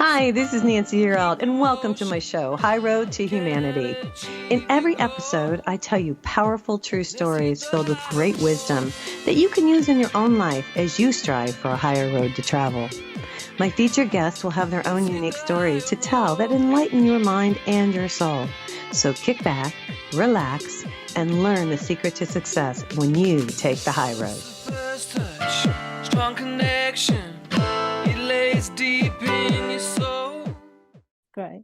Hi, this is Nancy Yearout, and welcome to my show, High Road to Humanity. In every episode, I tell you powerful true stories filled with great wisdom that you can use in your own life as you strive for a higher road to travel. My featured guests will have their own unique stories to tell that enlighten your mind and your soul. So kick back, relax, and learn the secret to success when you take the high road. First touch, strong connection, it lays deep in your soul. Great.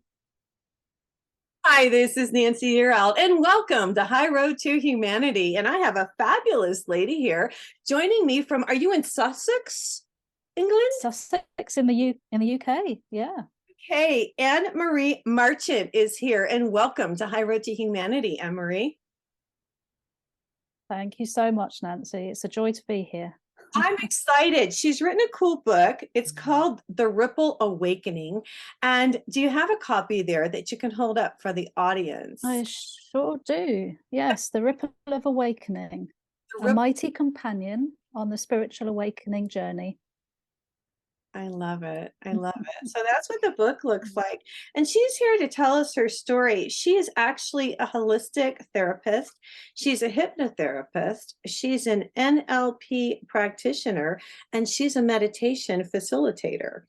Hi, this is Nancy Yearout, and welcome to High Road to Humanity. And I have a fabulous lady here joining me from, are you in Sussex, England? Sussex in the UK, yeah. Okay, NLP Marchant is here, and welcome to High Road to Humanity, Anne-Marie. Thank you so much, Nancy. It's a joy to be here. I'm excited. She's written a cool book. It's called The Ripple Awakening. And do you have a copy there that you can hold up for the audience? I sure do. Yes, The Ripple of Awakening, a mighty companion on the spiritual awakening journey. I love it. I love it. So that's what the book looks like. And she's here to tell us her story. She is actually a holistic therapist. She's a hypnotherapist. She's an NLP practitioner, and she's a meditation facilitator.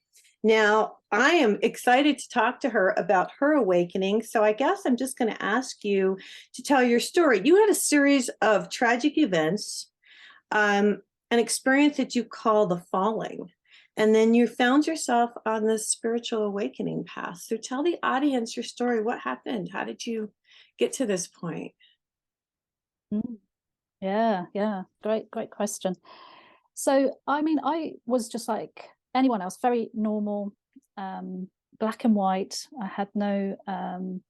Now, I am excited to talk to her about her awakening. So I guess I'm just going to ask you to tell your story. You had a series of tragic events, an experience that you call the falling. And then you found yourself on this spiritual awakening path. So tell the audience your story. What happened? How did you get to this point? Yeah. Great question. So, I mean, I was just like anyone else, very normal, black and white. I had no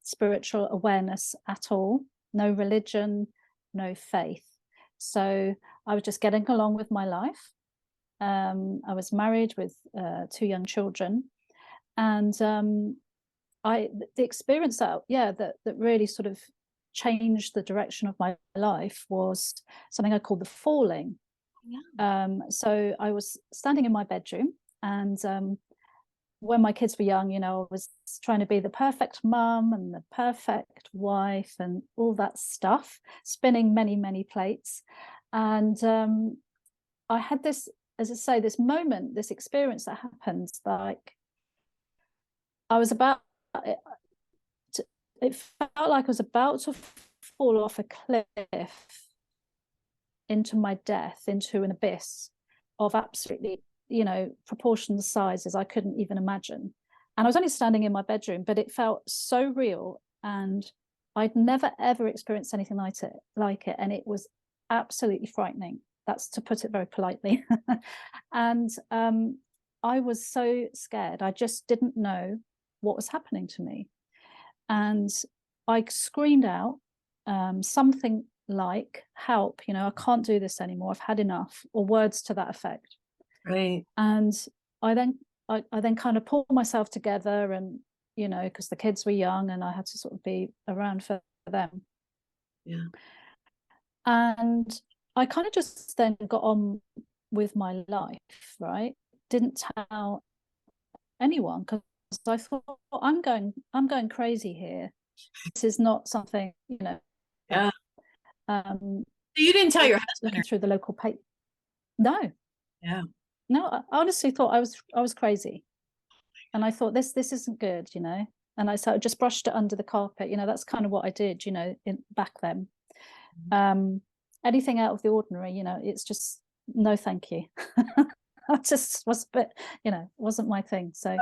spiritual awareness at all, no religion, no faith. So I was just getting along with my life. I was married with 2 young children, and the experience that really sort of changed the direction of my life was something I called the falling. Yeah. So I was standing in my bedroom, and when my kids were young, I was trying to be the perfect mum and the perfect wife and all that stuff, spinning many plates, and I had this, as I say, this moment, this experience that happened, like I was it felt like I was about to fall off a cliff into my death, into an abyss of absolutely, proportions, sizes I couldn't even imagine. And I was only standing in my bedroom, but it felt so real, and I'd never ever experienced anything like it, and it was absolutely frightening. That's to put it very politely. And I was so scared. I just didn't know what was happening to me. And I screamed out something like, help, I can't do this anymore. I've had enough, or words to that effect. Right. And I then kind of pulled myself together, and, because the kids were young and I had to sort of be around for them. Yeah. And I kind of just then got on with my life, right? Didn't tell anyone, because I thought, I'm going crazy here. This is not something, Yeah. So you didn't tell your husband? Looking through the local paper. No. Yeah. No, I honestly thought I was crazy, and I thought this isn't good, And I sort of just brushed it under the carpet. That's kind of what I did, back then. Anything out of the ordinary, it's just no thank you. I just was a bit, wasn't my thing. So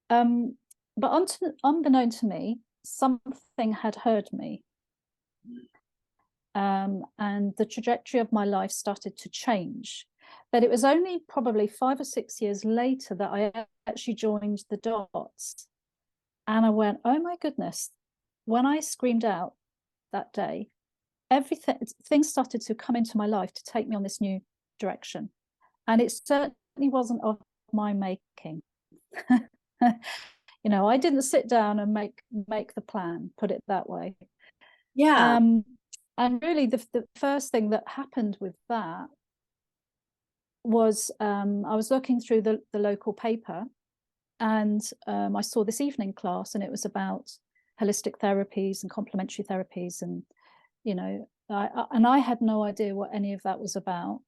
but unbeknown to me, something had hurt me, and the trajectory of my life started to change. But it was only probably 5 or 6 years later that I actually joined the dots, and I went, oh my goodness, when I screamed out that day, things started to come into my life to take me on this new direction, and it certainly wasn't of my making. I didn't sit down and make the plan, put it that way. Yeah. And really the first thing that happened with that was I was looking through the local paper, And I saw this evening class, and it was about holistic therapies and complementary therapies, and I had no idea what any of that was about.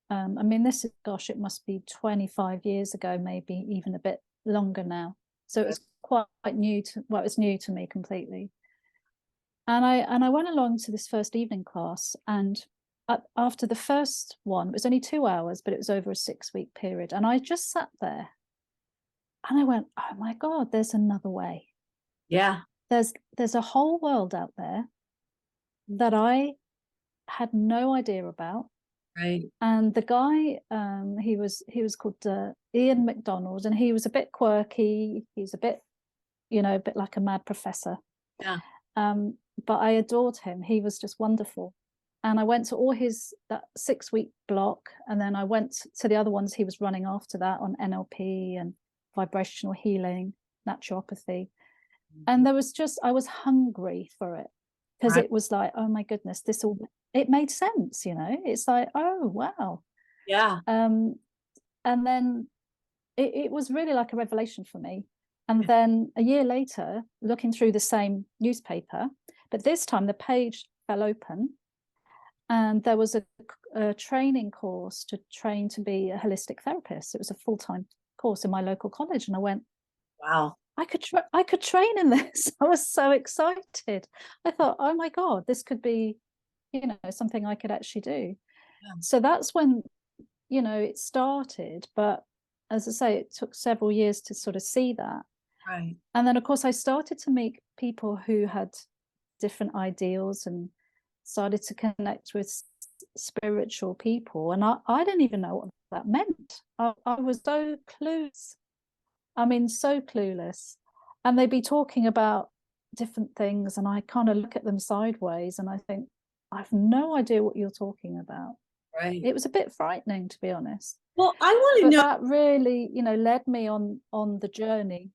I mean, this is, gosh, it must be 25 years ago, maybe even a bit longer now. So it was quite new to, well, it was new to me completely. And I went along to this first evening class, and after the first one, it was only 2 hours, but it was over a 6-week period. And I just sat there and I went, oh my God, there's another way. Yeah. There's a whole world out there that I had no idea about. Right. And the guy, he was called Ian McDonald, and he was a bit quirky. He's a bit, a bit like a mad professor. Yeah. But I adored him. He was just wonderful. And I went to all that 6-week block, and then I went to the other ones he was running after that on NLP and vibrational healing, naturopathy. And there was just, I was hungry for it, because Right. it was like, oh my goodness, it made sense, it's like, oh wow. Yeah. And then it was really like a revelation for me. And then a year later, looking through the same newspaper, but this time the page fell open, and there was a training course to train to be a holistic therapist. It was a full-time course in my local college, and I went, Wow. I could train in this. I was so excited. I thought, oh my God, this could be, something I could actually do. Yeah. So that's when, it started. But as I say, it took several years to sort of see that. Right. And then, of course, I started to meet people who had different ideals and started to connect with spiritual people. And I didn't even know what that meant. I was so clueless. I mean, so clueless. And they'd be talking about different things, and I kind of look at them sideways and I think, I've no idea what you're talking about. Right. It was a bit frightening, to be honest. Well, I want to But know. that really, led me on the journey.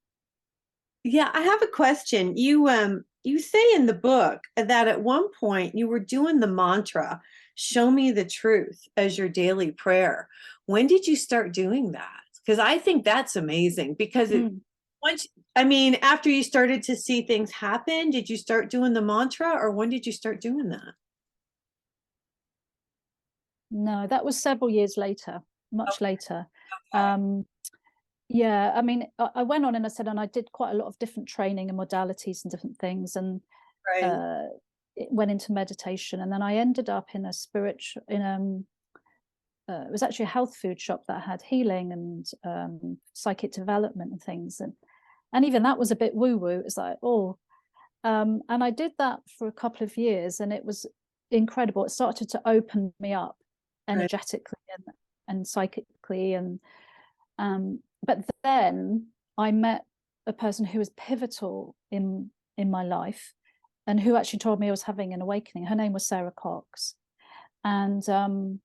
Yeah, I have a question. You say in the book that at one point you were doing the mantra, show me the truth, as your daily prayer. When did you start doing that? Because I think that's amazing, because after you started to see things happen, did you start doing the mantra, or when did you start doing that? No, that was several years later, much later. Okay. Yeah, I mean, I went on, and I said, and I did quite a lot of different training and modalities and different things, and Right. it went into meditation, and then I ended up in a spiritual, it was actually a health food shop that had healing and psychic development and things, and even that was a bit woo woo. It was like, oh, and I did that for a couple of years, and it was incredible. It started to open me up Right. energetically and psychically, and but then I met a person who was pivotal in my life, and who actually told me I was having an awakening. Her name was Sarah Cox, and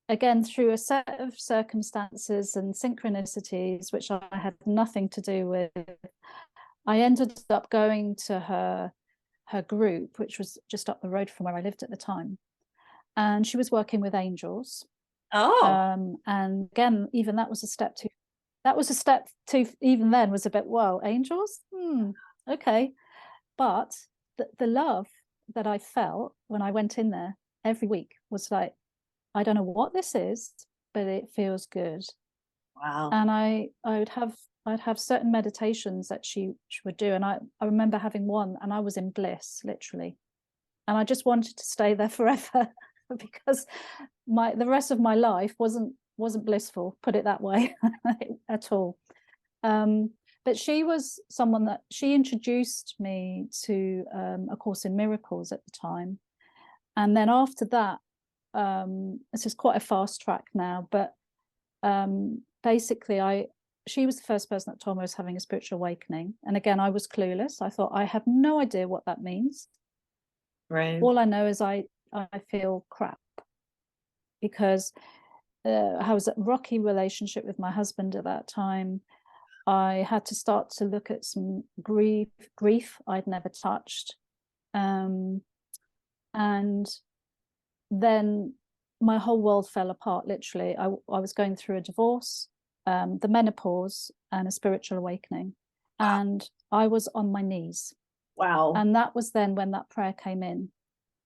again, through a set of circumstances and synchronicities, which I had nothing to do with, I ended up going to her group, which was just up the road from where I lived at the time, and she was working with angels. Oh. And again, even that was a step too. That was a step too. Even then, was a bit, whoa, angels. Okay, but the love that I felt when I went in there every week was like, I don't know what this is, but it feels good. Wow. And I'd have certain meditations that she would do, and I remember having one, and I was in bliss, literally, and I just wanted to stay there forever because the rest of my life wasn't blissful, put it that way, at all. But she was someone that she introduced me to A Course in Miracles at the time, and then after that, this is quite a fast track now, but basically she was the first person that told me I was having a spiritual awakening. And again, I was clueless. I thought, I have no idea what that means. Right. All I know is I feel crap, because I was at a rocky relationship with my husband at that time. I had to start to look at some grief I'd never touched, and then my whole world fell apart, literally. I was going through a divorce. the menopause and a spiritual awakening. Wow. And I was on my knees. Wow. And that was then when that prayer came in.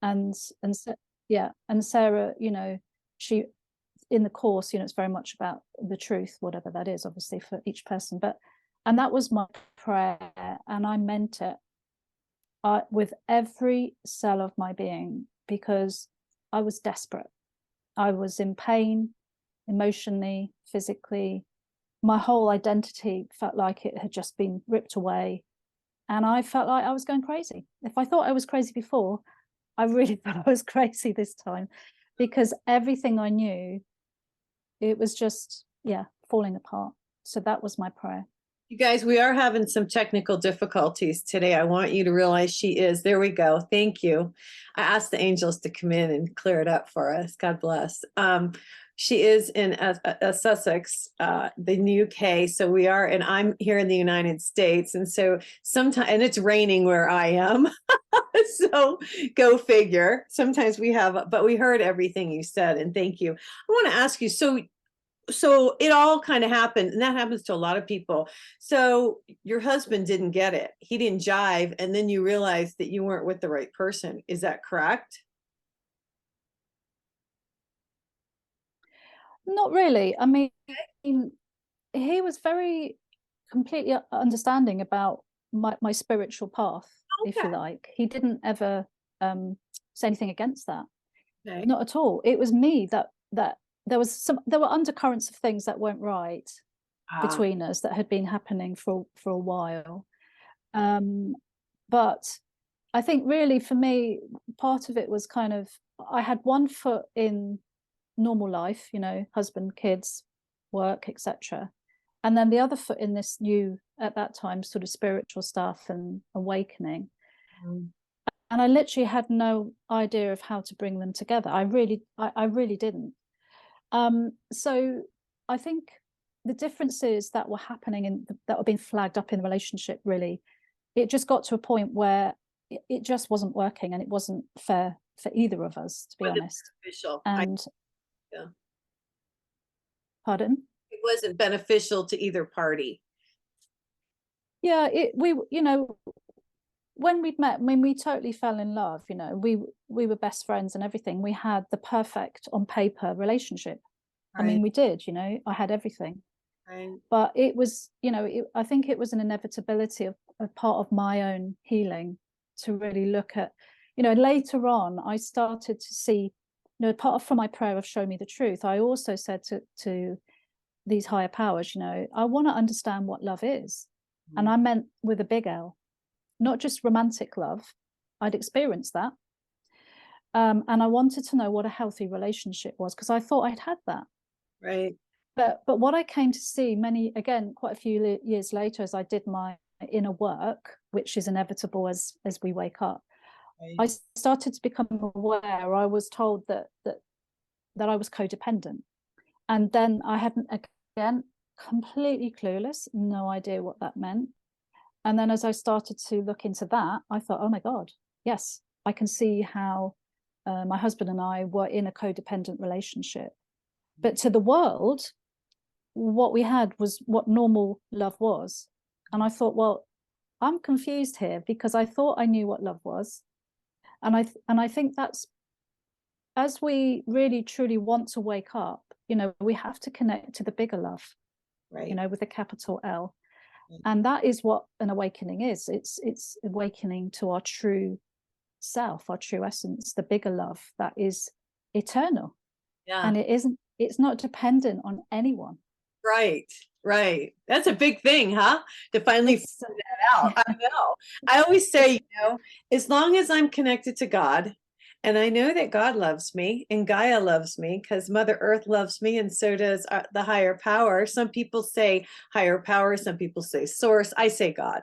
And yeah, and Sarah, you know, she, in the course, you know, it's very much about the truth, whatever that is, obviously, for each person. And that was my prayer, and I meant it with every cell of my being, because I was desperate. I was in pain, emotionally, physically. My whole identity felt like it had just been ripped away. And I felt like I was going crazy. If I thought I was crazy before, I really thought I was crazy this time, because everything I knew, it was just, yeah, falling apart. So that was my prayer. You guys, we are having some technical difficulties today. I want you to realize she is. There we go. Thank you. I asked the angels to come in and clear it up for us. God bless. She is in Sussex, the UK. So we are, and I'm here in the United States. And so sometimes, and it's raining where I am. So go figure. Sometimes we have, but we heard everything you said. And thank you. I want to ask you, so it all kind of happened, and that happens to a lot of people. So your husband didn't get it. He didn't jive. And then you realized that you weren't with the right person. Is that correct? Not really. I mean, he was very completely understanding about my spiritual path, if you like. He didn't ever say anything against that. Okay. Not at all. It was me that there were undercurrents of things that weren't right between us that had been happening for a while. But I think really for me, part of it was kind of, I had one foot in normal life, you know, husband, kids, work, etc. And then the other foot in this new, at that time, sort of spiritual stuff and awakening. And I literally had no idea of how to bring them together. I really didn't. So I think the differences that were happening that were being flagged up in the relationship, really, it just got to a point where it just wasn't working, and it wasn't fair for either of us, to be honest. And yeah. Pardon? It wasn't beneficial to either party. Yeah, we, you know, when we'd met, I mean, we totally fell in love, you know, we were best friends and everything. We had the perfect, on paper, relationship. Right. I mean, we did, you know, I had everything. Right. But it was, you know, I think it was an inevitability of part of my own healing to really look at, you know, later on, I started to see, you know, apart from my prayer of show me the truth, I also said to these higher powers, you know, I want to understand what love is. And I meant with a big L, not just romantic love. I'd experienced that. And I wanted to know what a healthy relationship was, because I thought I'd had that. Right. But what I came to see quite a few years later, as I did my inner work, which is inevitable as we wake up, right. I started to become aware. I was told that I was codependent. And then I hadn't, again, completely clueless, no idea what that meant. And then as I started to look into that, I thought, oh my God, yes, I can see how my husband and I were in a codependent relationship. But to the world, what we had was what normal love was. And I thought, well, I'm confused here, because I thought I knew what love was. And I think that's, as we really truly want to wake up, you know, we have to connect to the bigger love, right? You know, with a capital L. And that is what an awakening is. It's awakening to our true self, our true essence, the bigger love that is eternal. Yeah. And it's not dependent on anyone. Right. That's a big thing, huh? To finally figure that out. I know. I always say, you know, as long as I'm connected to God, and I know that God loves me and Gaia loves me, because Mother Earth loves me, and so does the higher power. Some people say higher power, some people say source. I say God.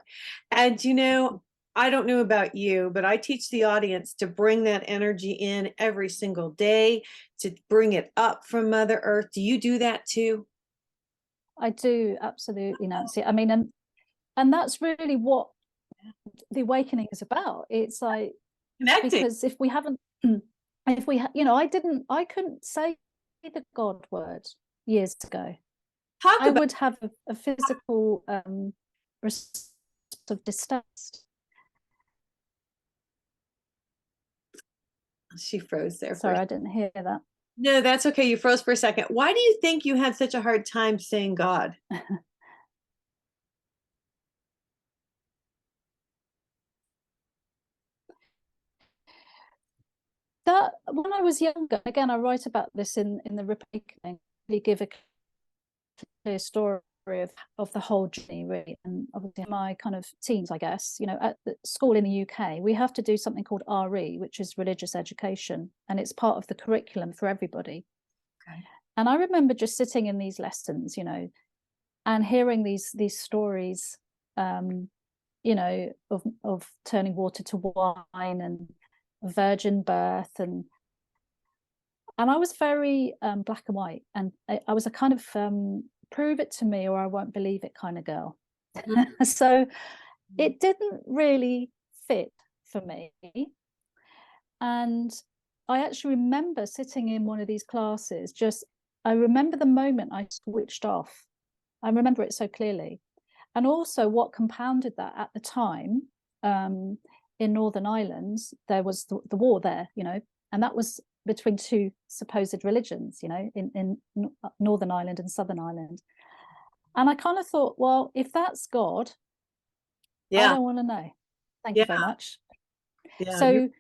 And, you know, I don't know about you, but I teach the audience to bring that energy in every single day, to bring it up from Mother Earth. Do you do that too? I do, absolutely, Nancy. I mean, and that's really what the awakening is about. It's like connecting. Because if we haven't, you know, I couldn't say the God word years ago. Talk I about. would have a physical response of disgust. She froze there. Sorry, I didn't hear that. No, that's okay. You froze for a second. Why do you think you had such a hard time saying God? That when I was younger, again, I write about this in the Reawakening. We give a clear story of the whole journey, really. And obviously, my kind of teens, I guess, you know, at the school in the UK, we have to do something called RE, which is religious education, and it's part of the curriculum for everybody. Okay. And I remember just sitting in these lessons, you know, and hearing these stories, you know, of turning water to wine and virgin birth, and I was very black and white, and I was a kind of prove it to me or I won't believe it kind of girl. So it didn't really fit for me. And I actually remember sitting in one of these classes, I remember the moment I switched off. I remember it so clearly. And also what compounded that at the time, in Northern Ireland, there was the war there, you know, and that was between two supposed religions, you know, in Northern Ireland and Southern Ireland. And I kind of thought, well, if that's God, I don't want to know. Thank you very much. So,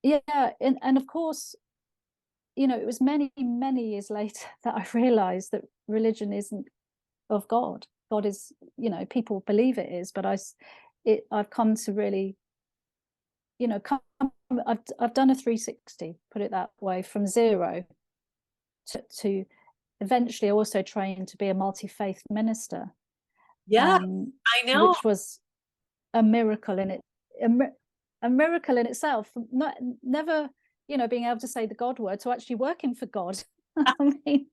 yeah, and of course, you know, it was many, many years later that I realized that religion isn't of God. God is, you know, people believe it is, but I've come to really, you know, I've done a 360, put it that way, from zero to eventually also trained to be a multi-faith minister. Yeah, I know. Which was a miracle in it, a miracle in itself. Never, you know, being able to say the God word to actually working for God. I mean,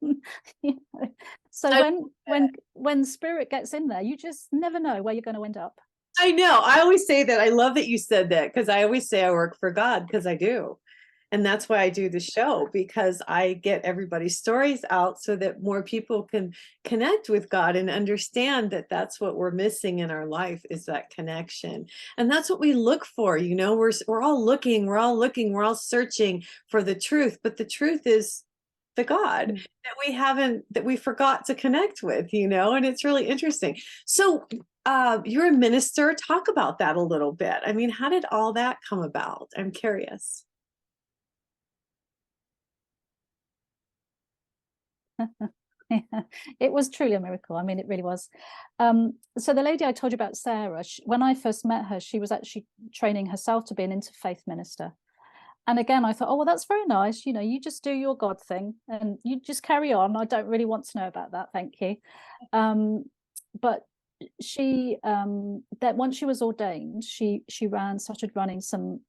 you know, so when spirit gets in there, you just never know where you're going to end up. I know. I always say that. I love that you said that, because I always say I work for God, because I do. And that's why I do the show, because I get everybody's stories out so that more people can connect with God and understand that that's what we're missing in our life, is that connection. And that's what we look for. You know, we're all looking, we're all searching for the truth, but the truth is the God that we forgot to connect with, you know, and it's really interesting. So you're a minister. Talk about that a little bit. I mean, how did all that come about? I'm curious. It was truly a miracle. I mean, it really was. So the lady I told you about, Sarah, when I first met her, she was actually training herself to be an interfaith minister. And again, I thought, oh, well, that's very nice. You know, you just do your God thing and you just carry on. I don't really want to know about that. Thank you. But she, that once she was ordained, she started running some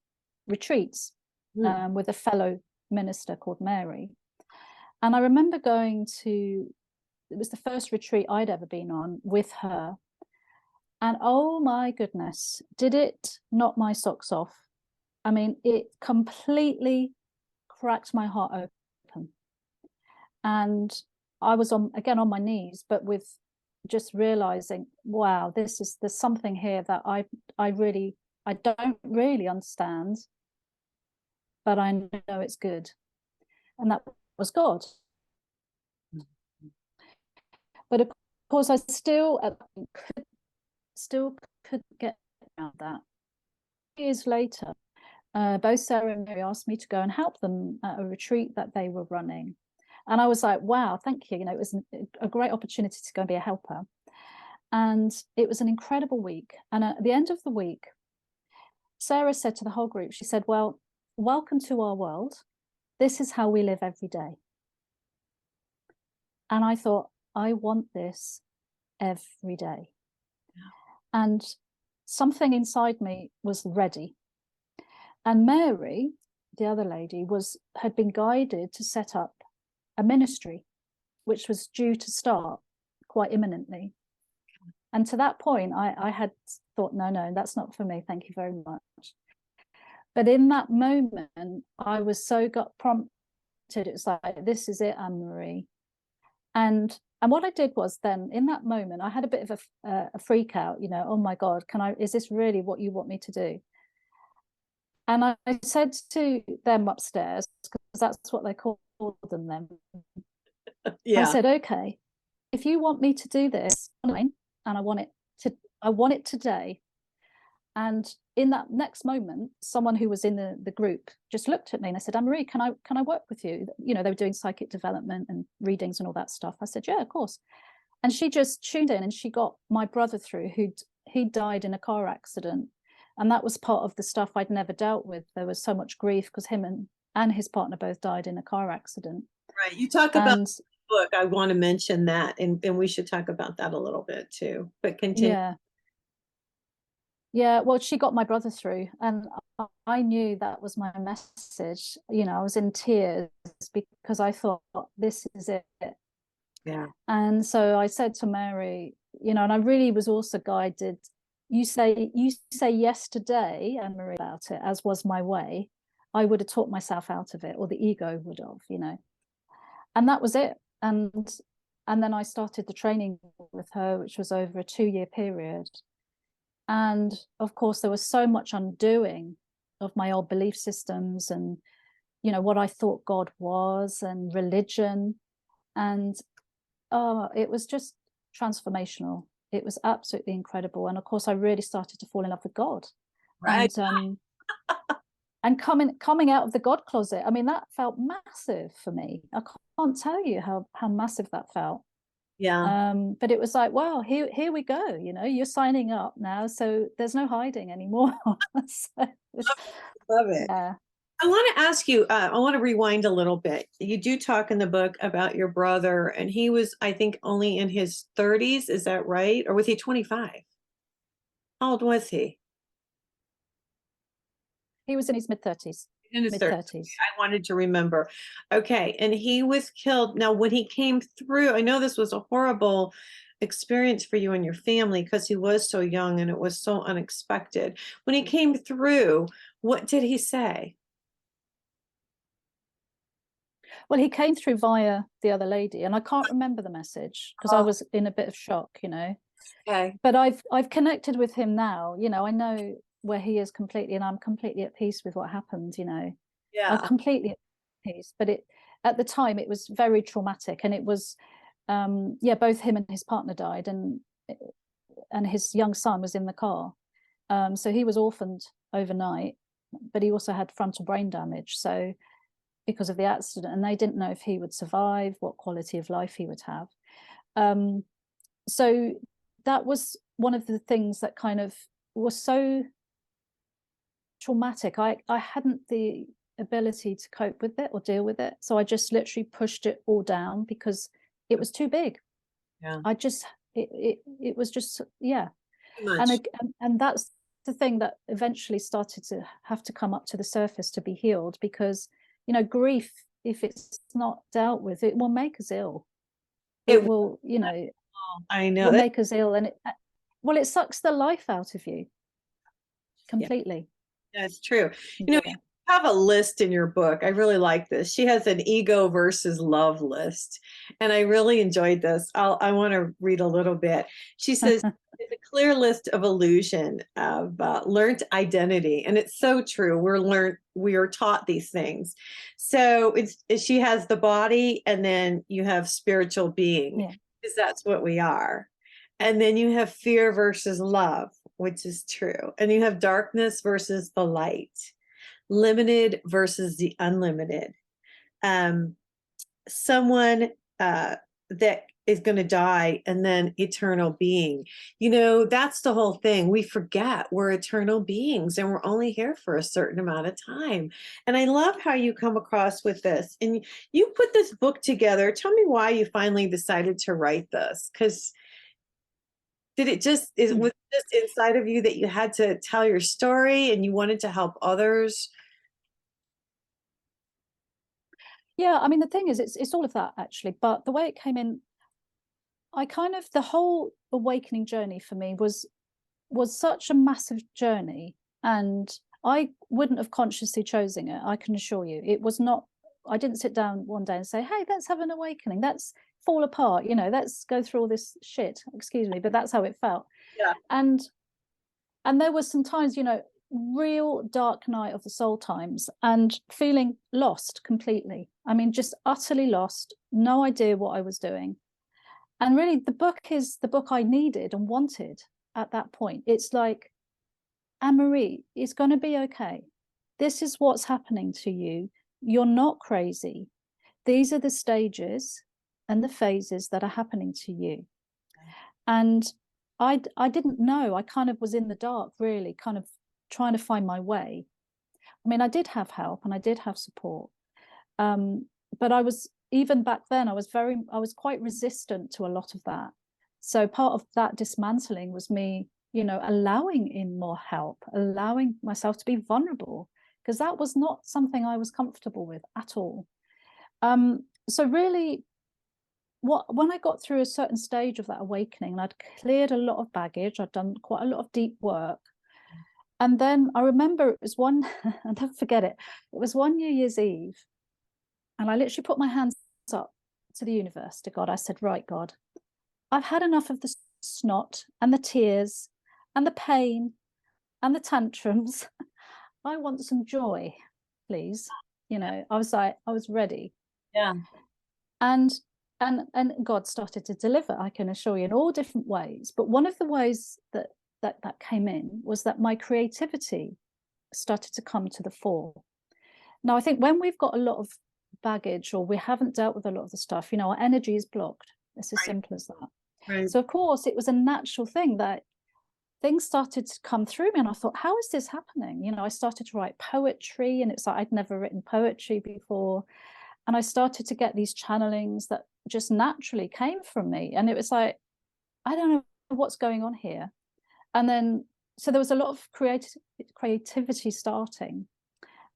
retreats with a fellow minister called Mary. And I remember it was the first retreat I'd ever been on with her. And oh my goodness, did it knock my socks off? I mean, it completely cracked my heart open. And I was again on my knees, but with just realizing, wow, there's something here that I don't really understand, but I know it's good. And that was God. But of course, I still couldn't get around that. Years later, both Sarah and Mary asked me to go and help them at a retreat that they were running. And I was like, wow, thank you. You know, it was a great opportunity to go and be a helper. And it was an incredible week. And at the end of the week, Sarah said to the whole group, she said, well, welcome to our world. This is how we live every day. And I thought, I want this every day. And something inside me was ready. And Mary, the other lady, had been guided to set up a ministry, which was due to start quite imminently. And to that point, I had thought, no, that's not for me. Thank you very much. But in that moment, I was so gut prompted. It was like, this is it, Anne-Marie. And And what I did was then in that moment, I had a bit of a freak out, you know, oh my God, is this really what you want me to do? And I said to them upstairs, because that's what they call them then. I said, okay, if you want me to do this, and I want it today. And in that next moment, someone who was in the group just looked at me and I said, Anne-Marie, can I work with you? You know, they were doing psychic development and readings and all that stuff. I said, yeah, of course. And she just tuned in and she got my brother through, he died in a car accident. And that was part of the stuff I'd never dealt with. There was so much grief because him and his partner both died in a car accident. Right. You talk about the book. I want to mention that, and we should talk about that a little bit too. But continue. Yeah, well, she got my brother through, and I knew that was my message. You know, I was in tears because I thought, this is it. Yeah. And so I said to Mary, you know, and I really was also guided. You say yes today, Anne-Marie, about it, as was my way. I would have talked myself out of it, or the ego would have, you know. And that was it. And then I started the training with her, which was over a 2-year period. And of course, there was so much undoing of my old belief systems and, you know, what I thought God was and religion. And it was just transformational. It was absolutely incredible. And of course, I really started to fall in love with God. Right. And coming out of the God closet, I mean, that felt massive for me. I can't tell you how massive that felt. Yeah. But it was like, wow, here we go, you know, you're signing up now, so there's no hiding anymore. So, Love it. yeah. I want to ask you, I want to rewind a little bit. You do talk in the book about your brother, and he was, I think, only in his 30s. Is that right? Or was he 25? How old was he? He was in his mid-30s. In his Mid-30s. 30s. I wanted to remember. Okay. And he was killed. Now, when he came through, I know this was a horrible experience for you and your family because he was so young and it was so unexpected. When he came through, what did he say? Well, he came through via the other lady, and I can't remember the message because I was in a bit of shock, you know. Okay. But I've connected with him now, you know. I know where he is completely, and I'm completely at peace with what happened, you know. I'm Yeah. completely at peace. But at the time it was very traumatic, and it was both him and his partner died, and his young son was in the car. So he was orphaned overnight, but he also had frontal brain damage, so because of the accident, and they didn't know if he would survive, what quality of life he would have. So that was one of the things that kind of was so traumatic. I hadn't the ability to cope with it or deal with it, so I just literally pushed it all down because it was too big. Yeah. It was just, yeah. Too much. And that's the thing that eventually started to have to come up to the surface to be healed, because, you know, grief, if it's not dealt with, it will make us ill. It will, you know, I know. will make us ill, and it sucks the life out of you completely. Yeah, that's true. You know, Yeah. you have a list in your book. I really like this. She has an ego versus love list, and I really enjoyed this. I want to read a little bit. She says, it's a clear list of illusion of learned identity, and it's so true. We are taught these things. So she has the body, and then you have spiritual being, because that's what we are. And then you have fear versus love, which is true. And you have darkness versus the light, limited versus the unlimited. Someone that is going to die, and then eternal being. You know, that's the whole thing. We forget we're eternal beings and we're only here for a certain amount of time. And I love how you come across with this. And you put this book together. Tell me why you finally decided to write this, because was it just inside of you that you had to tell your story and you wanted to help others? Yeah, I mean, the thing is, it's all of that actually, but the way it came in, the whole awakening journey for me was such a massive journey, and I wouldn't have consciously chosen it. I can assure you, it was not. I didn't sit down one day and say, "Hey, let's have an awakening." That's fall apart, you know, let's go through all this shit, excuse me, but that's how it felt. Yeah. And there was some times, you know, real dark night of the soul times, and feeling lost completely. I mean, just utterly lost, no idea what I was doing. And really, the book is the book I needed and wanted at that point. It's like, Anne-Marie, it's going to be okay. This is what's happening to you. You're not crazy. These are the stages and the phases that are happening to you. And I didn't know. I kind of was in the dark, really, kind of trying to find my way. I mean, I did have help and I did have support. But I was, even back then, I was quite resistant to a lot of that. So part of that dismantling was me, you know, allowing in more help, allowing myself to be vulnerable, because that was not something I was comfortable with at all. So really, when I got through a certain stage of that awakening, and I'd cleared a lot of baggage, I'd done quite a lot of deep work. And then I remember it was one, I'll never forget it. It was one New Year's Eve, and I literally put my hands up to the universe, to God. I said, right, God, I've had enough of the snot and the tears and the pain and the tantrums. I want some joy, please. You know, I was like, I was ready. Yeah. And God started to deliver, I can assure you, in all different ways. But one of the ways that came in was that my creativity started to come to the fore. Now, I think when we've got a lot of baggage, or we haven't dealt with a lot of the stuff, you know, our energy is blocked. It's as simple as that. Right. So of course it was a natural thing that things started to come through me, and I thought, how is this happening? You know, I started to write poetry, and it's like I'd never written poetry before. And I started to get these channelings that just naturally came from me. And it was like, I don't know what's going on here. And then, so there was a lot of creativity starting.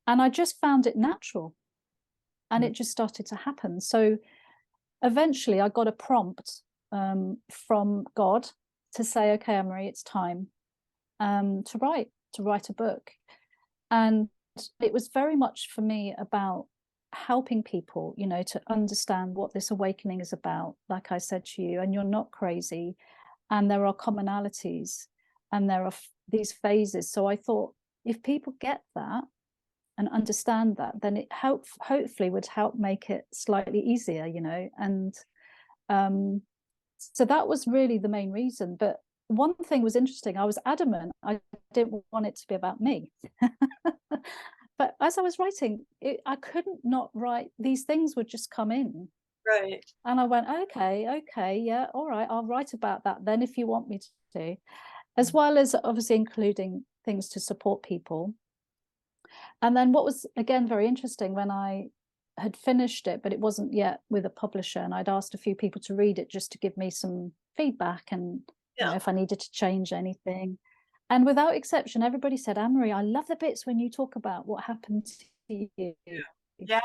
And I just found it natural. And it just started to happen. So eventually I got a prompt from God to say, okay, Anne-Marie, it's time to write a book. And it was very much for me about helping people, you know, to understand what this awakening is about. Like I said to you, and you're not crazy, and there are commonalities, and there are these phases. So I thought, if people get that and understand that, then it hopefully would help make it slightly easier, you know. And so that was really the main reason. But one thing was interesting. I was adamant I didn't want it to be about me. But as I was writing, I couldn't not write. These things would just come in. Right. And I went, okay, yeah, all right, I'll write about that then if you want me to, as well as obviously including things to support people. And then what was, again, very interesting, when I had finished it, but it wasn't yet with a publisher, and I'd asked a few people to read it just to give me some feedback, and you know, if I needed to change anything. And without exception, everybody said, Anne-Marie, I love the bits when you talk about what happened to you. Yeah.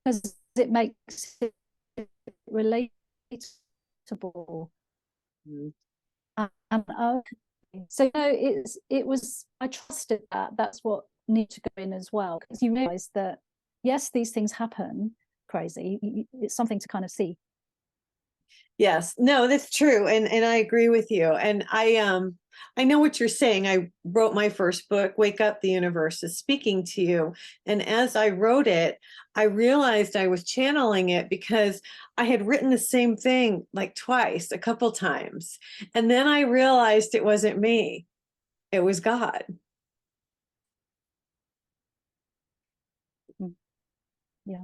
Because it makes it relatable. And so, you know, it was, I trusted that that's what needed to go in as well, because you realize that, yes, these things happen, crazy. It's something to kind of see. Yes, no, that's true. And I agree with you. And I know what you're saying. I wrote my first book, Wake Up, the Universe is Speaking to You. And as I wrote it, I realized I was channeling it because I had written the same thing like twice, a couple times. And then I realized it wasn't me. It was God. Yeah.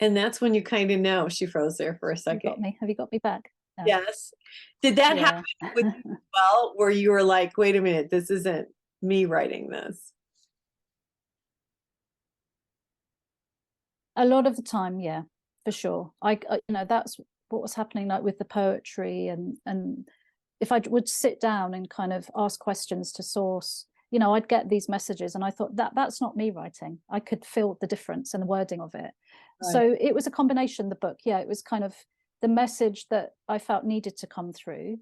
And that's when you kind of know. She froze there for a second. Have you got me back? No. Yes. Did that Yeah. happen with you as well, where you were like, wait a minute, this isn't me writing this? A lot of the time, yeah, for sure. I you know, that's what was happening, like with the poetry, and if I would sit down and kind of ask questions to source, you know, I'd get these messages, and I thought that's not me writing. I could feel the difference in the wording of it. Right. So it was a combination, the book. Yeah, it was kind of the message that I felt needed to come through,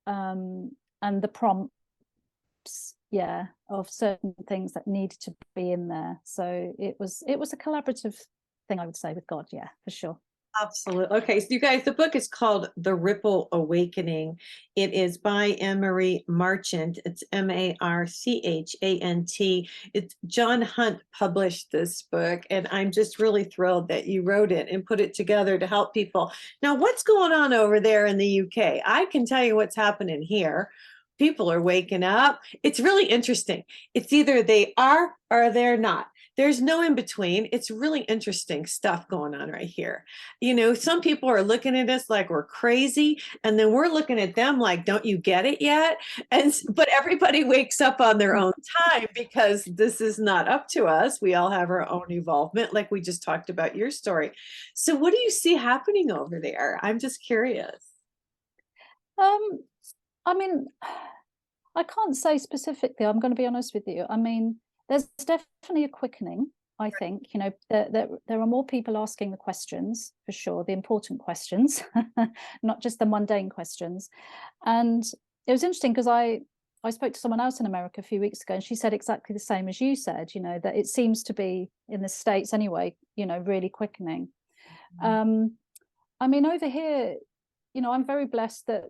and the prompts, yeah, of certain things that needed to be in there. So it was a collaborative thing I would say with God. Yeah, for sure. Absolutely. Okay, so you guys, the book is called The Ripple Awakening. It is by Anne-Marie Marchant. It's Marchant. It's John Hunt published this book, and I'm just really thrilled that you wrote it and put it together to help people. Now, what's going on over there in the UK? I can tell you what's happening here. People are waking up. It's really interesting. It's either they are or they're not. There's no in between. It's really interesting stuff going on right here. You know, some people are looking at us like we're crazy, and then we're looking at them like, don't you get it yet? But everybody wakes up on their own time, because this is not up to us. We all have our own evolvement, like we just talked about your story. So what do you see happening over there? I'm just curious. I mean, I can't say specifically. I'm going to be honest with you. I mean, there's definitely a quickening. I think, you know, there are more people asking the questions, for sure, the important questions, not just the mundane questions. And it was interesting because I spoke to someone else in America a few weeks ago, and she said exactly the same as you said, you know, that it seems to be, in the States anyway, you know, really quickening. I mean, over here, you know, I'm very blessed that,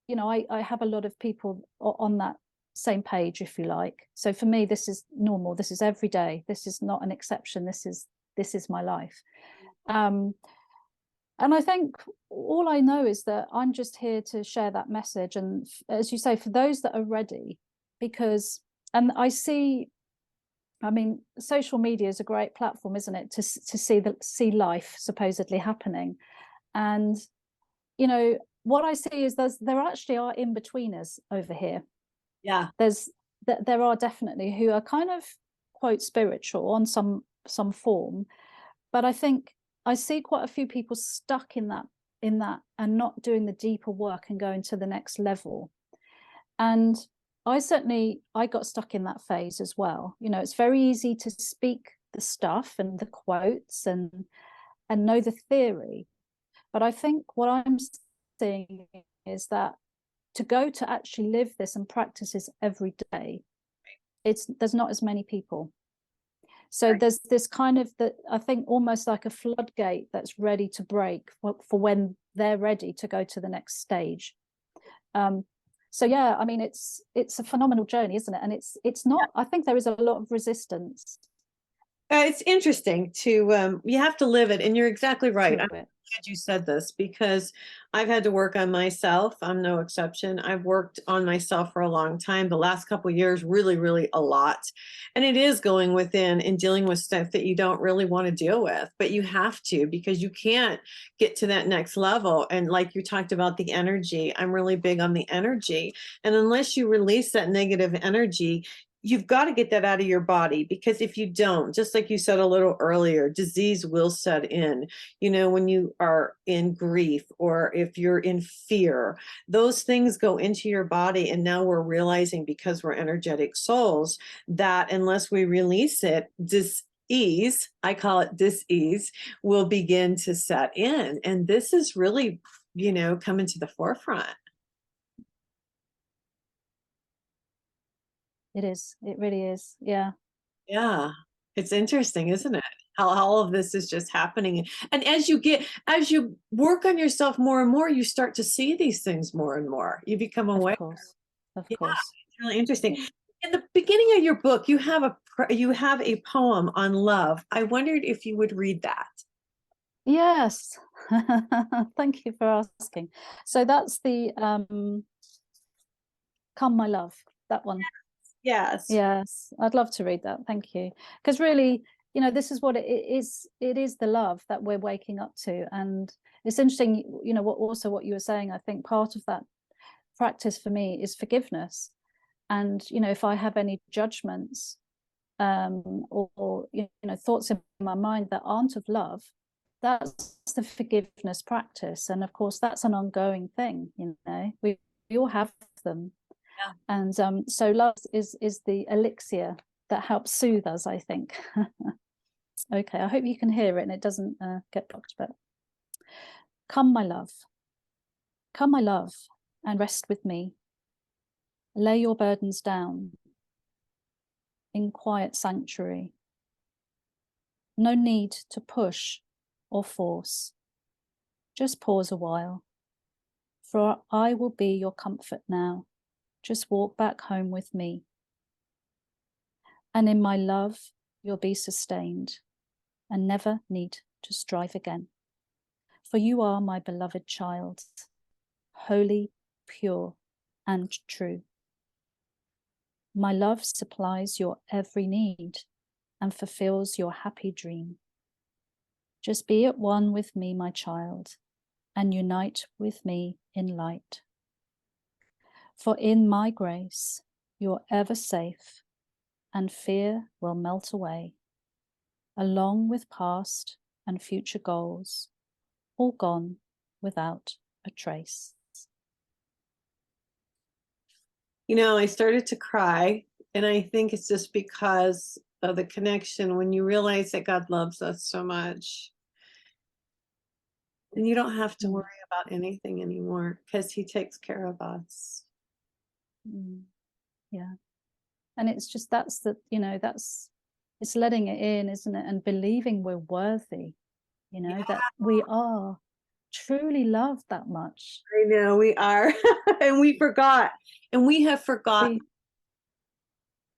you know, I have a lot of people on that same page, if you like. So for me, this is normal. This is every day. This is not an exception. This is my life. And I think all I know is that I'm just here to share that message. And as you say, for those that are ready, because, and I see, I mean, social media is a great platform, isn't it, to see life supposedly happening. And, you know, what I see is there actually are in-betweeners over here. Yeah. There are definitely who are kind of, quote, spiritual on some form, but I think I see quite a few people stuck in that and not doing the deeper work and going to the next level. And I got stuck in that phase as well. You know, it's very easy to speak the stuff and the quotes and know the theory, but I think what I'm seeing is that to go to actually live this and practice this every day, there's not as many people. So there's this kind of, that I think almost like a floodgate that's ready to break for when they're ready to go to the next stage. So yeah, I mean, it's a phenomenal journey, isn't it? And it's not, I think there is a lot of resistance. It's interesting to, you have to live it. And you're exactly right. I'm glad you said this, because I've had to work on myself. I'm no exception. I've worked on myself for a long time. The last couple of years, really, really a lot. And it is going within and dealing with stuff that you don't really want to deal with, but you have to, because you can't get to that next level. And like you talked about the energy, I'm really big on the energy. And unless you release that negative energy, you've got to get that out of your body, because if you don't, just like you said a little earlier, disease will set in. You know, when you are in grief or if you're in fear, those things go into your body. And now we're realizing, because we're energetic souls, that unless we release it, dis-ease, I call it dis-ease, will begin to set in. And this is really, you know, coming to the forefront. It is. It really is. Yeah. Yeah. It's interesting, isn't it? How all of this is just happening. And as you work on yourself more and more, you start to see these things more and more. You become aware. Of course. Of Yeah, course. it's really interesting. In the beginning of your book, you have a poem on love. I wondered if you would read that. Yes. Thank you for asking. So that's the Come My Love, that one. Yes, I'd love to read that. Thank you. Because really, you know, this is what it is. It is the love that we're waking up to. And it's interesting, you know, what you were saying. I think part of that practice for me is forgiveness. And, you know, if I have any judgments or you know, thoughts in my mind that aren't of love, that's the forgiveness practice. And of course, that's an ongoing thing. You know, we all have them. Yeah. And so love is the elixir that helps soothe us, I think. Okay, I hope you can hear it and it doesn't get blocked. But come, my love, and rest with me. Lay your burdens down in quiet sanctuary. No need to push or force. Just pause a while. For I will be your comfort now. Just walk back home with me. And in my love, you'll be sustained and never need to strive again. For you are my beloved child, holy, pure, and true. My love supplies your every need and fulfills your happy dream. Just be at one with me, my child, and unite with me in light. For in my grace, you're ever safe, and fear will melt away, along with past and future goals, all gone without a trace. You know, I started to cry, and I think it's just because of the connection when you realize that God loves us so much. And you don't have to worry about anything anymore because he takes care of us. Yeah. And it's just, that's the, you know, that's, it's letting it in, isn't it? And believing we're worthy, you know, that we are truly loved that much. I know we are. And we forgot. And we have forgotten.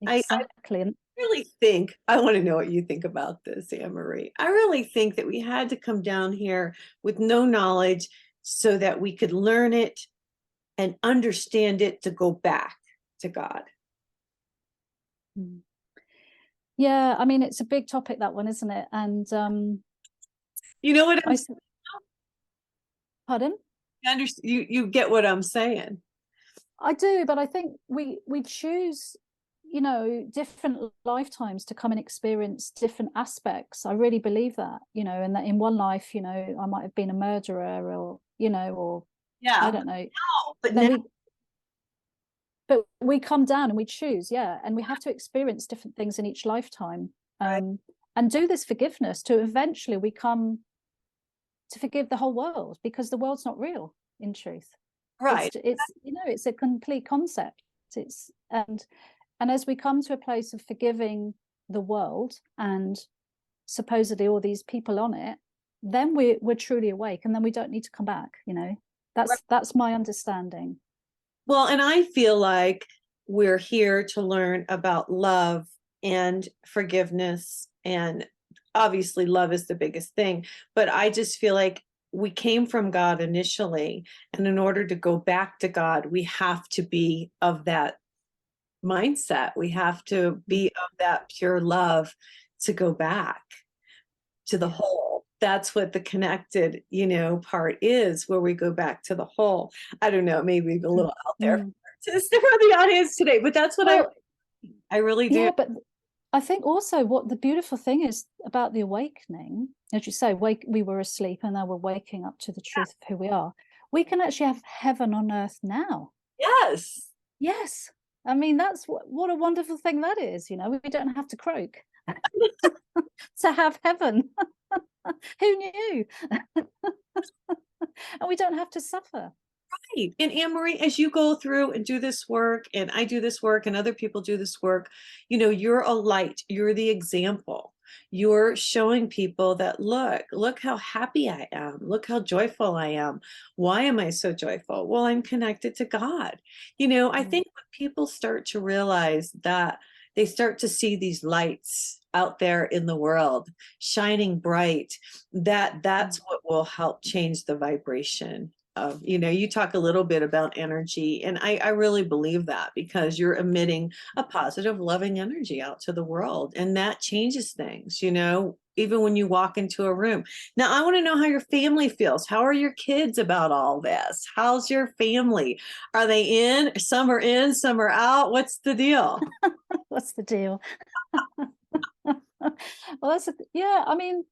Exactly. I really think, I want to know what you think about this, Anne-Marie. I really think that we had to come down here with no knowledge so that we could learn it and understand it to go back to God. Yeah, I mean, it's a big topic, that one, isn't it? And you know what I'm saying? Pardon? You get what I'm saying. I do, but I think we choose, you know, different lifetimes to come and experience different aspects. I really believe that, you know, and that in one life, you know, I might have been a murderer, or, you know, or yeah, I don't know. No, but we come down and we choose, yeah, and we have to experience different things in each lifetime, and do this forgiveness to eventually we come to forgive the whole world, because the world's not real in truth. Right. It's you know, it's a complete concept. It's and as we come to a place of forgiving the world and supposedly all these people on it, then we're truly awake, and then we don't need to come back, you know. That's my understanding. Well, and I feel like we're here to learn about love and forgiveness, and obviously love is the biggest thing, but I just feel like we came from God initially, and in order to go back to God, we have to be of that mindset. We have to be of that pure love to go back to the whole. That's what the connected, you know, part is, where we go back to the whole. I don't know, maybe a little out there for the audience today, but that's what I really do. Yeah, but I think also what the beautiful thing is about the awakening, as you say, we were asleep and now we're waking up to the truth of who we are. We can actually have heaven on earth now. Yes. Yes. I mean, that's what a wonderful thing that is, you know. We don't have to croak to have heaven. Who knew? And we don't have to suffer. Right. And Anne-Marie, as you go through and do this work, and I do this work, and other people do this work, you know, you're a light. You're the example. You're showing people that, look how happy I am. Look how joyful I am. Why am I so joyful? Well, I'm connected to God. You know, I think when people start to realize that, they start to see these lights out there in the world shining bright, that's what will help change the vibration of, you know, you talk a little bit about energy, and I really believe that, because you're emitting a positive, loving energy out to the world, and that changes things, you know, even when you walk into a room. Now, I want to know how your family feels. How are your kids about all this? How's your family? Are they in? Some are in, some are out. What's the deal? What's the deal? Well, yeah, I mean,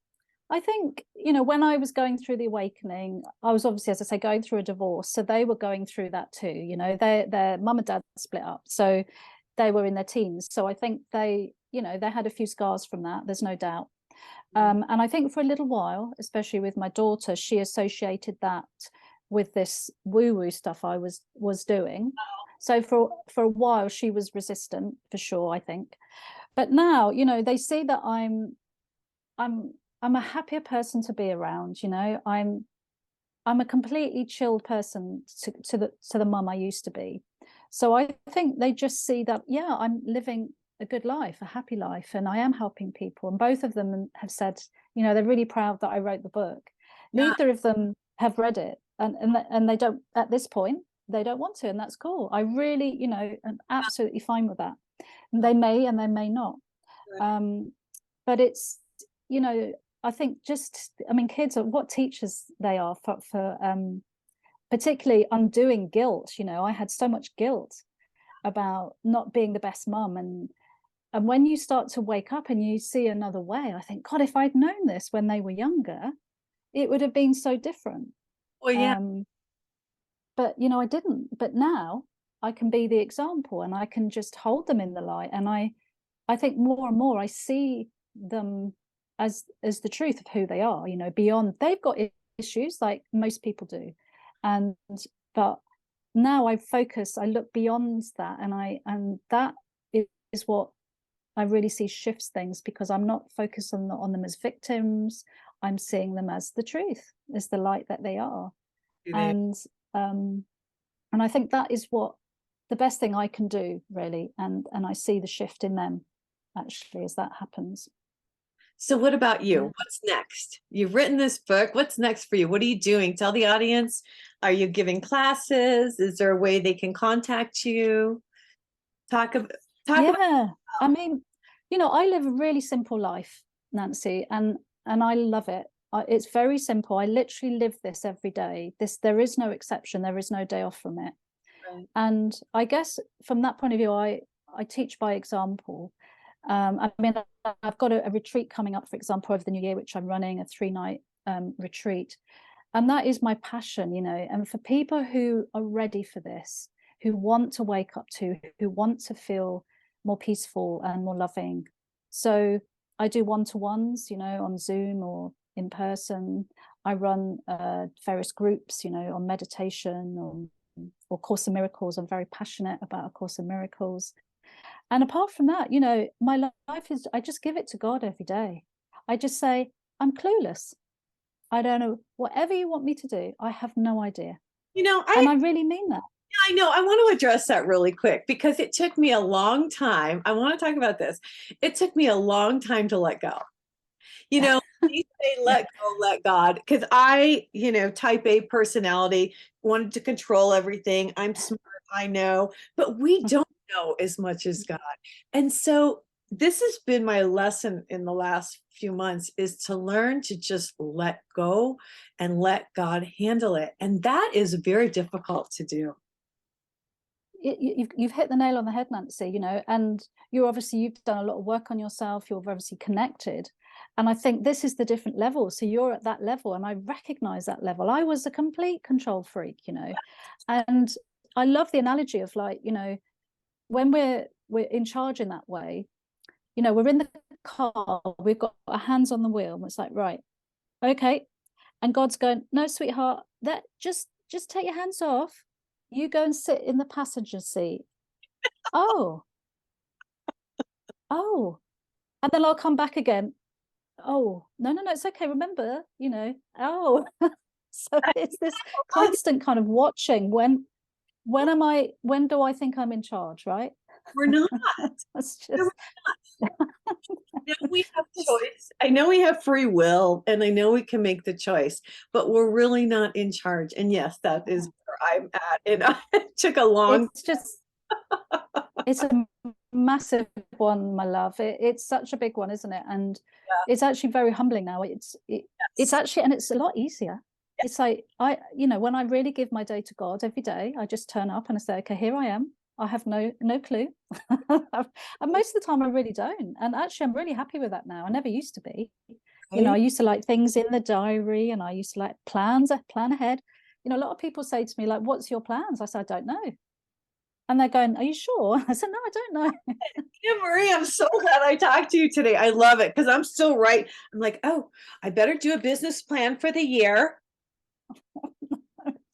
I think, you know, when I was going through the awakening, I was obviously, as I say, going through a divorce. So they were going through that too. You know, their mum and dad split up. So they were in their teens. So I think they, you know, they had a few scars from that. There's no doubt. And I think for a little while, especially with my daughter, she associated that with this woo-woo stuff I was doing. So for a while, she was resistant, for sure, I think. But now, you know, they see that I'm I'm a happier person to be around, you know. I'm a completely chilled person to the mum I used to be. So I think they just see that, yeah, I'm living a good life, a happy life, and I am helping people. And both of them have said, you know, they're really proud that I wrote the book. Yeah. Neither of them have read it, and they don't, at this point, they don't want to, and that's cool. I really, you know, am absolutely fine with that. And they may and they may not. But it's, you know, I think just, I mean, kids are what teachers they are for particularly undoing guilt. You know, I had so much guilt about not being the best mum, and when you start to wake up and you see another way, I think, God, if I'd known this when they were younger, it would have been so different. Well, yeah. But you know, I didn't. But now I can be the example, and I can just hold them in the light. And I think more and more I see them as the truth of who they are, you know, beyond, they've got issues like most people do, and but now I look beyond that, and that is what I really see shifts things, because I'm not focused on them as victims. I'm seeing them as the truth, as the light that they are. And I think that is what the best thing I can do, really, and I see the shift in them actually as that happens. So what about you? Yeah. What's next? You've written this book. What's next for you? What are you doing? Tell the audience. Are you giving classes? Is there a way they can contact you? Talk about Yeah, I mean, you know, I live a really simple life, Nancy, and I love it. It's very simple. I literally live this every day. There is no exception. There is no day off from it. Right. And I guess from that point of view, I teach by example. I mean, I've got a retreat coming up, for example, over the new year, which I'm running, a 3-night retreat. And that is my passion, you know, and for people who are ready for this, who want to wake up to, who want to feel more peaceful and more loving. So I do one-to-ones, you know, on Zoom or in person. I run various groups, you know, on meditation or Course in Miracles. I'm very passionate about A Course in Miracles. And apart from that, you know, my life is, I just give it to God every day. I just say, I'm clueless. I don't know. Whatever you want me to do, I have no idea. You know, And I really mean that. I know. I want to address that really quick because it took me a long time. I want to talk about this. It took me a long time to let go. You know, you say let go, let God, because I, you know, type A personality, wanted to control everything. I'm smart, I know, but we don't know as much as God. And so this has been my lesson in the last few months, is to learn to just let go and let God handle it. And that is very difficult to do. You've hit the nail on the head, Nancy, you know, and you've done a lot of work on yourself. You're obviously connected. And I think this is the different level. So you're at that level, and I recognize that level. I was a complete control freak, you know, and I love the analogy of, like, you know, when we're in charge in that way, you know, we're in the car, we've got our hands on the wheel, and it's like, right, okay. And God's going, no, sweetheart, that just take your hands off. You go and sit in the passenger seat. Oh, and then I'll come back again. Oh, no, it's okay. Remember, you know, oh. So it's this constant kind of watching. When do I think I'm in charge, right? We're not. That's just, Now we have choice. I know we have free will, and I know we can make the choice, but we're really not in charge. And yes, that is where I'm at. And it took a long. It's a massive one, my love. It's such a big one, isn't it? And it's actually very humbling now. It's actually, and it's a lot easier. It's like, you know, when I really give my day to God every day, I just turn up and I say, okay, here I am. I have no clue. And most of the time I really don't. And actually, I'm really happy with that now. I never used to be. You know, I used to like things in the diary, and I used to like plan ahead. You know, a lot of people say to me, like, what's your plans? I said, I don't know. And they're going, are you sure? I said, no, I don't know. Yeah, Marie, I'm so glad I talked to you today. I love it, because I'm still right. I'm like, oh, I better do a business plan for the year.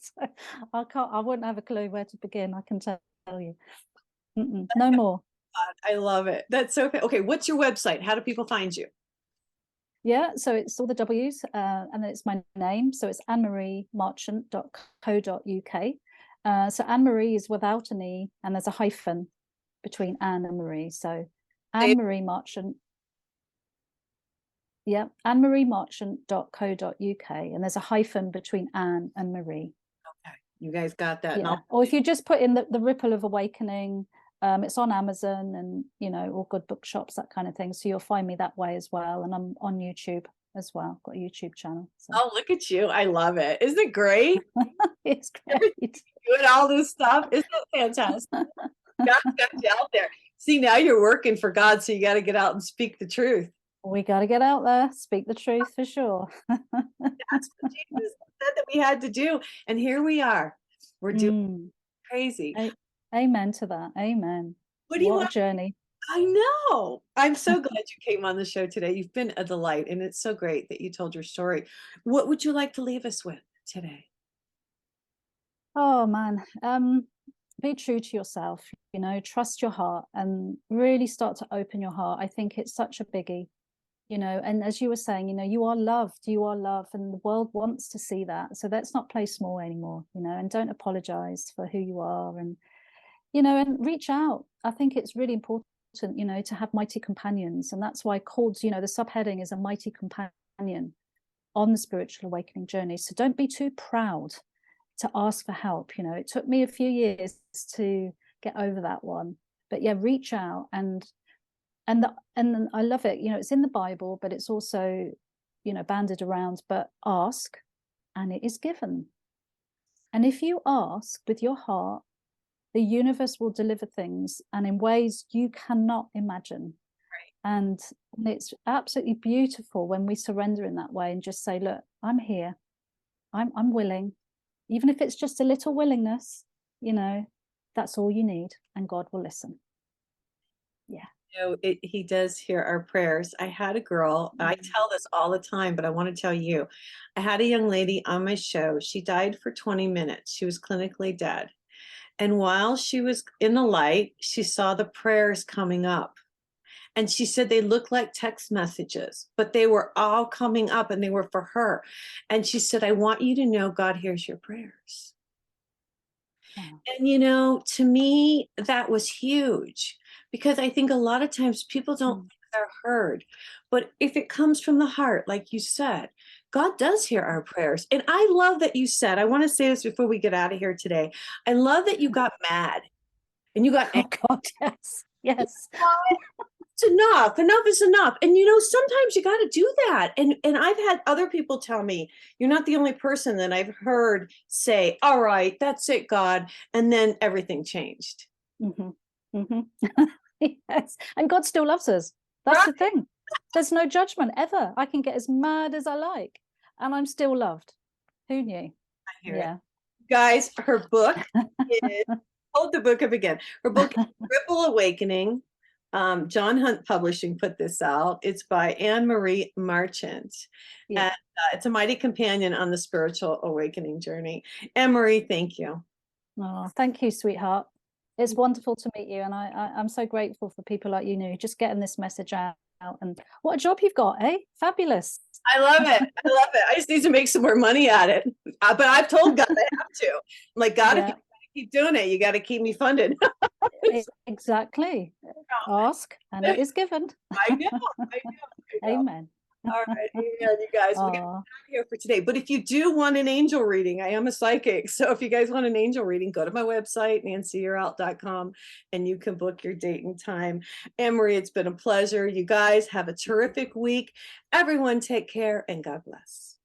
So I wouldn't have a clue where to begin. I can tell you. No more. I love it. That's so okay. What's your website? How do people find you? Yeah, so it's all the W's, and then it's my name. So it's annmariemarchant.co.uk. So Anne-Marie is without an E, and there's a hyphen between Anne and Marie. So Anne-Marie Marchant. Yeah, annmariemarchant.co.uk, and there's a hyphen between Anne and Marie. Okay, you guys got that. Yeah. Or if you just put in the Ripple of Awakening, it's on Amazon and, you know, all good bookshops, that kind of thing. So you'll find me that way as well. And I'm on YouTube as well. Got a YouTube channel. So. Oh, look at you. I love it. Isn't it great? It's great. Doing all this stuff. Isn't it fantastic? God's got you out there. See, now you're working for God, so you got to get out and speak the truth. We got to get out there, speak the truth for sure. That's what Jesus said that we had to do. And here we are. We're doing crazy. Amen to that. Amen. What do you want? Want? A journey. I know. I'm so glad you came on the show today. You've been a delight, and it's so great that you told your story. What would you like to leave us with today? Oh, man. Be true to yourself, you know, trust your heart and really start to open your heart. I think it's such a biggie, you know, and as you were saying, you know, you are loved, and the world wants to see that. So let's not play small anymore, you know, and don't apologize for who you are, and, you know, and reach out. I think it's really important, you know, to have mighty companions. And that's why called, you know, the subheading is a mighty companion on the spiritual awakening journey. So don't be too proud to ask for help. You know, it took me a few years to get over that one, but yeah, reach out. And I love it, you know, it's in the Bible, but it's also, you know, banded around. But ask and it is given. And if you ask with your heart, the universe will deliver things, and in ways you cannot imagine. Right. And it's absolutely beautiful when we surrender in that way and just say, look, I'm here, I'm willing. Even if it's just a little willingness, you know, that's all you need, and God will listen. Yeah. You know, he does hear our prayers. I had a girl, I tell this all the time, but I want to tell you, I had a young lady on my show. She died for 20 minutes. She was clinically dead. And while she was in the light, she saw the prayers coming up. And she said they looked like text messages, but they were all coming up and they were for her. And she said, I want you to know God hears your prayers. Yeah. And, you know, to me, that was huge, because I think a lot of times people don't think they're heard. But if it comes from the heart, like you said, God does hear our prayers. And I love that you said, I want to say this before we get out of here today. I love that you got mad and you got, oh God, yes, yes. It's enough is enough. And you know, sometimes you got to do that. And I've had other people tell me, you're not the only person that I've heard say, all right, that's it, God. And then everything changed. Yes. And God still loves us. That's the thing. There's no judgment ever. I can get as mad as I like, and I'm still loved. Who knew? I hear it. Guys, her book is, hold the book up again. Her book is Ripple Awakening. John Hunt Publishing put this out. It's by Anne-Marie Marchant. Yeah. And it's a mighty companion on the spiritual awakening journey. Anne-Marie, thank you. Oh, thank you, sweetheart. It's wonderful to meet you. And I'm so grateful for people like you, know, just getting this message out. And what a job you've got, eh? Fabulous. I love it. I love it. I just need to make some more money at it. But I've told God I have to. I'm like, God, if you keep doing it, you got to keep me funded. Exactly. Ask and it is given. I know. Amen. All right, amen, you guys. We're getting out of here for today. But if you do want an angel reading, I am a psychic. So if you guys want an angel reading, go to my website, nancyyearout.com, and you can book your date and time. Anne-Marie, it's been a pleasure. You guys have a terrific week. Everyone take care and God bless.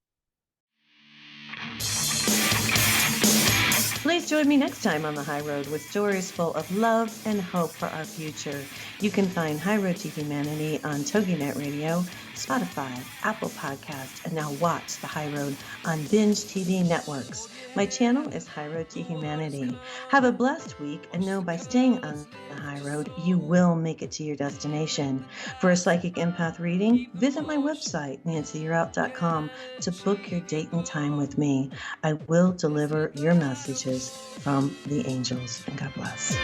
Please join me next time on the High Road with stories full of love and hope for our future. You can find High Road to Humanity on TogiNet Radio, Spotify, Apple Podcasts, and now watch The High Road on Binge TV networks. My channel is High Road to Humanity. Have a blessed week, and know by staying on the High Road, you will make it to your destination. For a psychic empath reading, visit my website, nancyyearout.com, to book your date and time with me. I will deliver your messages from the angels, and God bless.